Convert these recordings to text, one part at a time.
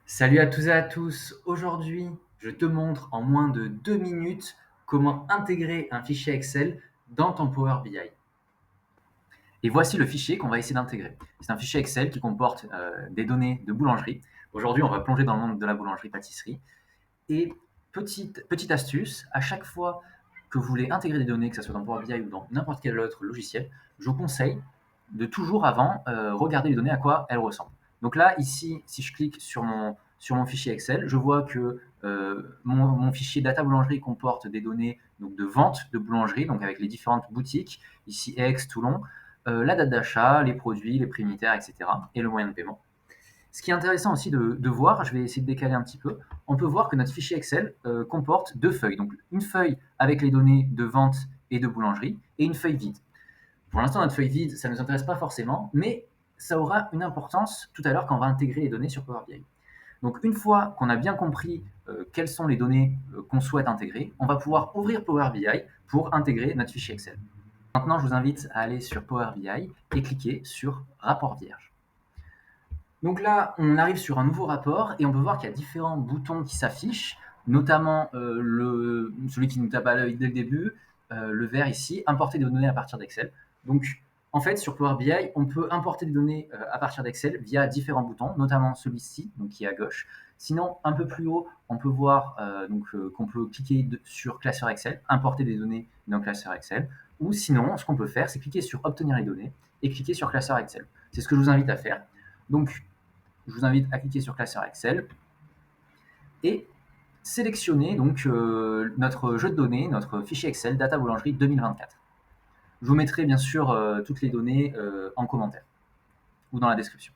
Salut à tous et à tous. Aujourd'hui, je te montre en moins de 2 minutes comment intégrer un fichier Excel dans ton Power BI. Et voici le fichier qu'on va essayer d'intégrer. C'est un fichier Excel qui comporte des données de boulangerie. Aujourd'hui, on va plonger dans le monde de la boulangerie-pâtisserie. Et petite astuce, à chaque fois que vous voulez intégrer des données, que ce soit dans Power BI ou dans n'importe quel autre logiciel, je vous conseille de toujours avant regarder les données à quoi elles ressemblent. Donc là, ici, si je clique sur mon fichier Excel, je vois que mon fichier data boulangerie comporte des données donc, de vente de boulangerie, donc avec les différentes boutiques, ici Aix, Toulon, la date d'achat, les produits, les prix unitaires, etc. et le moyen de paiement. Ce qui est intéressant aussi de voir, je vais essayer de décaler un petit peu, on peut voir que notre fichier Excel comporte deux feuilles. Donc une feuille avec les données de vente et de boulangerie et une feuille vide. Pour l'instant, notre feuille vide, ça ne nous intéresse pas forcément, mais ça aura une importance tout à l'heure quand on va intégrer les données sur Power BI. Donc une fois qu'on a bien compris quelles sont les données qu'on souhaite intégrer, on va pouvoir ouvrir Power BI pour intégrer notre fichier Excel. Maintenant, je vous invite à aller sur Power BI et cliquer sur Rapport vierge. Donc là, on arrive sur un nouveau rapport et on peut voir qu'il y a différents boutons qui s'affichent, notamment celui qui nous tape à l'œil dès le début, le vert ici, importer des données à partir d'Excel. Donc en fait, sur Power BI, on peut importer des données à partir d'Excel via différents boutons, notamment celui-ci, donc qui est à gauche. Sinon, un peu plus haut, on peut voir qu'on peut cliquer sur classeur Excel, importer des données dans classeur Excel. Ou sinon, ce qu'on peut faire, c'est cliquer sur obtenir les données et cliquer sur classeur Excel. C'est ce que je vous invite à faire. Donc, je vous invite à cliquer sur classeur Excel et sélectionner donc notre jeu de données, notre fichier Excel Data Boulangerie 2024. Je vous mettrai bien sûr toutes les données en commentaire ou dans la description.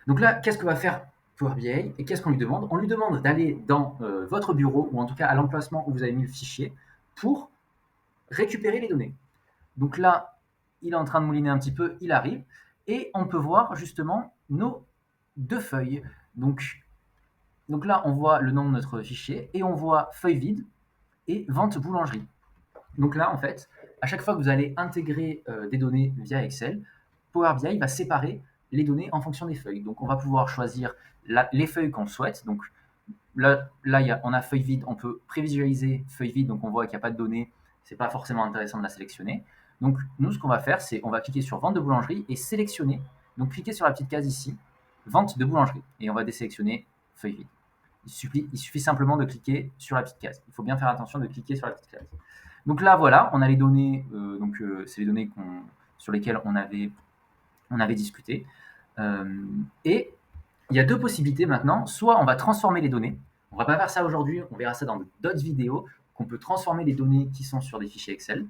Donc là, qu'est-ce que va faire Power BI et qu'est-ce qu'on lui demande? On lui demande d'aller dans votre bureau ou en tout cas à l'emplacement où vous avez mis le fichier pour récupérer les données. Donc là, il est en train de mouliner un petit peu, il arrive et on peut voir justement nos deux feuilles. Donc là, on voit le nom de notre fichier et on voit feuille vide et vente boulangerie. Donc là, en fait, à chaque fois que vous allez intégrer des données via Excel, Power BI va séparer les données en fonction des feuilles. Donc on va pouvoir choisir les feuilles qu'on souhaite. Donc là on a feuille vide, on peut prévisualiser feuille vide, donc on voit qu'il n'y a pas de données, c'est pas forcément intéressant de la sélectionner. Donc nous, ce qu'on va faire, c'est on va cliquer sur vente de boulangerie et sélectionner. Donc cliquez sur la petite case ici, vente de boulangerie, et on va désélectionner feuille vide. Il suffit simplement de cliquer sur la petite case. Il faut bien faire attention de cliquer sur la petite case. Donc là, voilà, on a les données, c'est les données sur lesquelles on avait discuté. Et il y a deux possibilités maintenant. Soit on va transformer les données. On ne va pas faire ça aujourd'hui, on verra ça dans d'autres vidéos, qu'on peut transformer les données qui sont sur des fichiers Excel.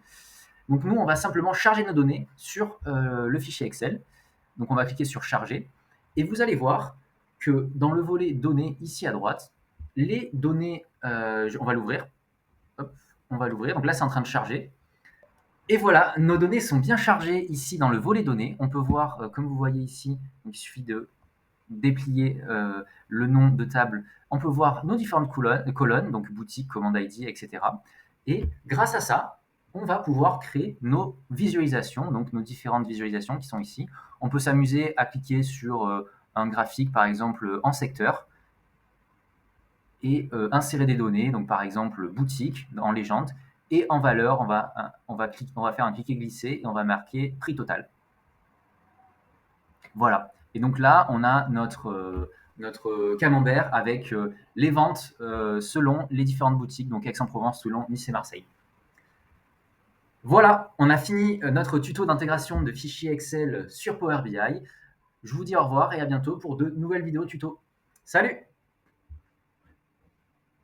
Donc nous, on va simplement charger nos données sur le fichier Excel. Donc on va cliquer sur charger. Et vous allez voir que dans le volet données, ici à droite, les données, on va l'ouvrir. Hop, on va l'ouvrir. Donc là, c'est en train de charger. Et voilà, nos données sont bien chargées ici dans le volet données. On peut voir, comme vous voyez ici, donc il suffit de déplier le nom de table. On peut voir nos différentes colonnes, donc boutique, commande ID, etc. Et grâce à ça, on va pouvoir créer nos visualisations, donc nos différentes visualisations qui sont ici. On peut s'amuser à cliquer sur un graphique, par exemple en secteur, et insérer des données, donc par exemple boutique en légende, et en valeur, on va faire un cliquer-glisser et on va marquer prix total. Voilà. Et donc là, on a notre camembert avec les ventes selon les différentes boutiques, donc Aix-en-Provence, Toulon, Nice et Marseille. Voilà, on a fini notre tuto d'intégration de fichiers Excel sur Power BI. Je vous dis au revoir et à bientôt pour de nouvelles vidéos tuto. Salut!